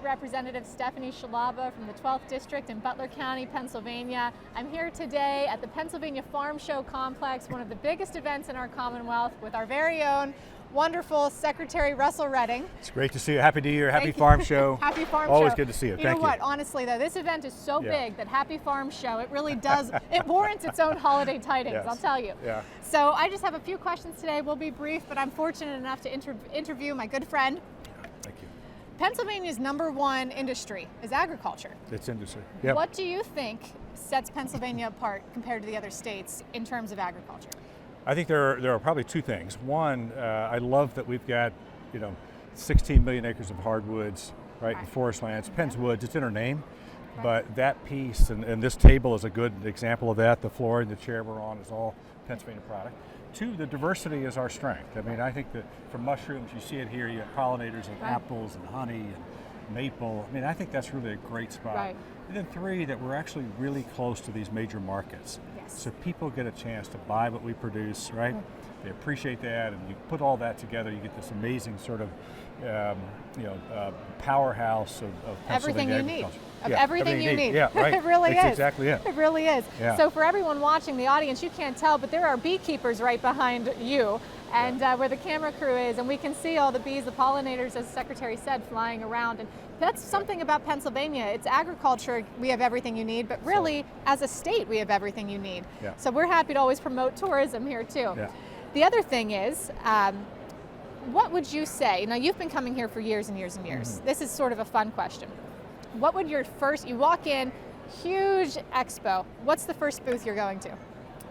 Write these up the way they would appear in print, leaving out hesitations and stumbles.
Representative Stephenie Scialabba from the 12th District in Butler County, Pennsylvania. I'm here today at the Pennsylvania Farm Show Complex, one of the biggest events in our Commonwealth, with our very own wonderful Secretary Russell Redding. It's great to see you. Happy New Year. Happy Farm Show. Happy Farm Show. Always good to see you. You Thank know you. what? Honestly, though, this event is so big that Happy Farm Show, it really does, it warrants its own holiday tidings, Yes. I'll tell you. Yeah. So I just have a few questions today. We'll be brief, but I'm fortunate enough to interview my good friend. Thank you. Pennsylvania's #1 industry is agriculture. It's industry. Yep. What do you think sets Pennsylvania apart compared to the other states in terms of agriculture? I think there are probably two things. One, I love that we've got 16 million acres of hardwoods, right? And forest lands. Penn's Woods, it's in our name, but that piece, and this table is a good example of that. The floor and the chair we're on is all Pennsylvania product. Two, the diversity is our strength. I mean, I think that from mushrooms, you see it here, you have pollinators of apples and honey and maple. I mean, I think that's really a great spot. Right. And then three, that we're actually really close to these major markets. Yes. So people get a chance to buy what we produce, right? They appreciate that, and you put all that together, you get this amazing sort of, powerhouse of Everything Pennsylvania you need. agriculture. Of Yeah, everything you need. Yeah, right. It really That's is. exactly it. It really is. Yeah. So for everyone watching, the audience, you can't tell, but there are beekeepers right behind you, and where the camera crew is, and we can see all the bees, the pollinators, as the Secretary said, flying around. And that's something about Pennsylvania. It's agriculture, we have everything you need, but really, as a state, we have everything you need. Yeah. So we're happy to always promote tourism here too. Yeah. The other thing is, what would you say, now you've been coming here for years and years and years. Mm-hmm. This is sort of a fun question. What would you walk in, huge expo, what's the first booth you're going to?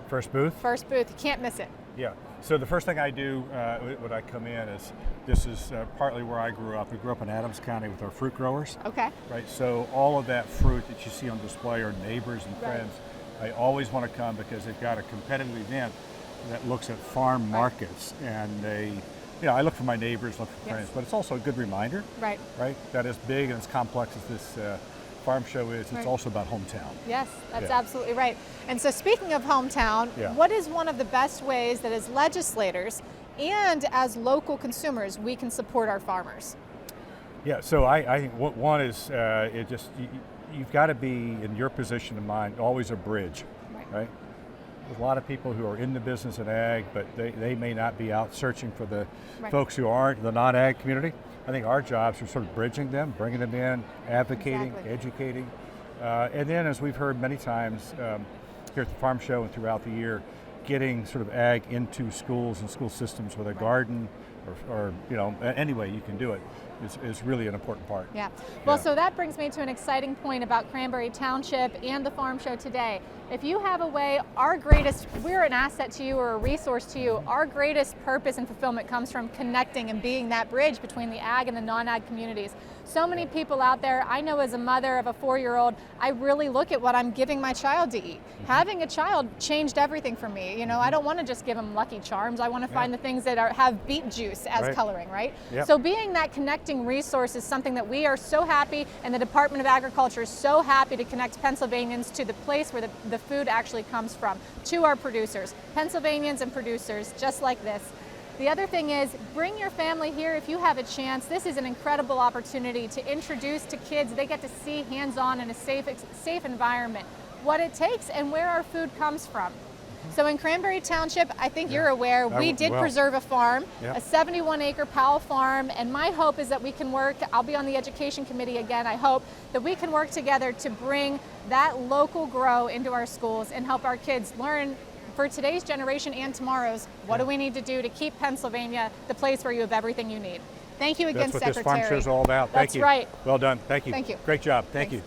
First booth? First booth, you can't miss it. Yeah. So the first thing I do when I come in is, this is partly where I grew up. We grew up in Adams County with our fruit growers. Okay. Right. So all of that fruit that you see on display are neighbors and friends. I always want to come because they've got a competitive event that looks at farm markets, and they, I look for my neighbors, look for friends, but it's also a good reminder. Right. Right. That as big and as complex as this farm show is, it's also about hometown. Yes, that's absolutely right. And so speaking of hometown, what is one of the best ways that as legislators and as local consumers we can support our farmers? Yeah, so I think one is you've got to be, in your position of mind, always a bridge, right? There's a lot of people who are in the business of ag, but they may not be out searching for the folks who aren't, the non-ag community. I think our jobs are sort of bridging them, bringing them in, advocating, educating. And then, as we've heard many times here at the Farm Show and throughout the year, getting sort of ag into schools and school systems with a garden or any way you can do it is really an important part. Yeah. Well, so that brings me to an exciting point about Cranberry Township and the Farm Show today. If you have a way, we're an asset to you or a resource to you. Our greatest purpose and fulfillment comes from connecting and being that bridge between the ag and the non-ag communities. So many people out there, I know as a mother of a 4-year-old, I really look at what I'm giving my child to eat. Having a child changed everything for me. I don't want to just give them Lucky Charms. I want to find the things that have beet juice as coloring, right? Yep. So being that connecting resource is something that we are so happy, and the Department of Agriculture is so happy to connect Pennsylvanians to the place where the food actually comes from, to our producers, Pennsylvanians and producers just like this. The other thing is, bring your family here if you have a chance. This is an incredible opportunity to introduce to kids. They get to see hands-on in a safe environment what it takes and where our food comes from. So in Cranberry Township, I think you're aware, we did preserve a farm, a 71-acre Powell farm, and my hope is that we can work, I'll be on the education committee again, I hope that we can work together to bring that local grow into our schools and help our kids learn for today's generation and tomorrow's, what do we need to do to keep Pennsylvania the place where you have everything you need. Thank you again, Secretary. That's what this farm show is all about. Thank you. That's right. Well done. Thank you. Thank you. Great job. Thank you.